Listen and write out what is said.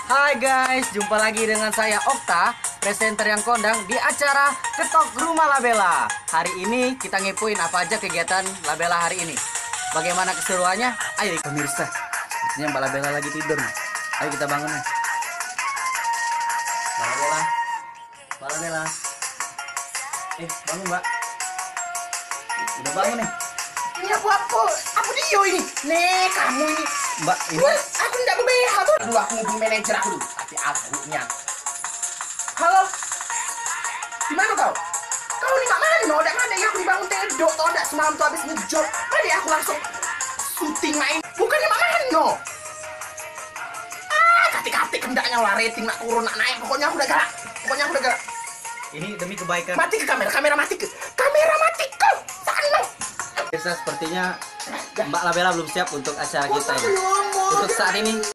Hai guys, jumpa lagi dengan saya Okta, presenter yang kondang di acara Ketok Rumah Labela. Hari ini kita ngepoin apa aja kegiatan Labela hari ini. Bagaimana keseruannya? Ayo pemirsa, sepertinya Mbak Labela lagi tidur nih. Ayo kita bangun nih. Mbak Labela, Mbak Labela. Bangun Mbak. Udah bangun nih. Ini aku Dio ini. Nih kamu ini. Mbak, ini Aku tidak BBH tuh. Dulu aku hubungi manajer aku dulu. Tapi alhamdulillah. Halo. Di mana kau? Kau ini mak mana? Udah mana ya aku dibangun tedok. Tau tidak semalam tuh habis ngejob. Tadi aku langsung syuting main. Bukannya mak mana? Katik-katik hendaknya lah rating nak turun nak naik. Pokoknya aku udah gerak. ini demi kebaikan. Mati ke kamera mati ke. Sana. Pemirsa, sepertinya Mbak Labela belum siap untuk acara kita ini. Untuk saat ini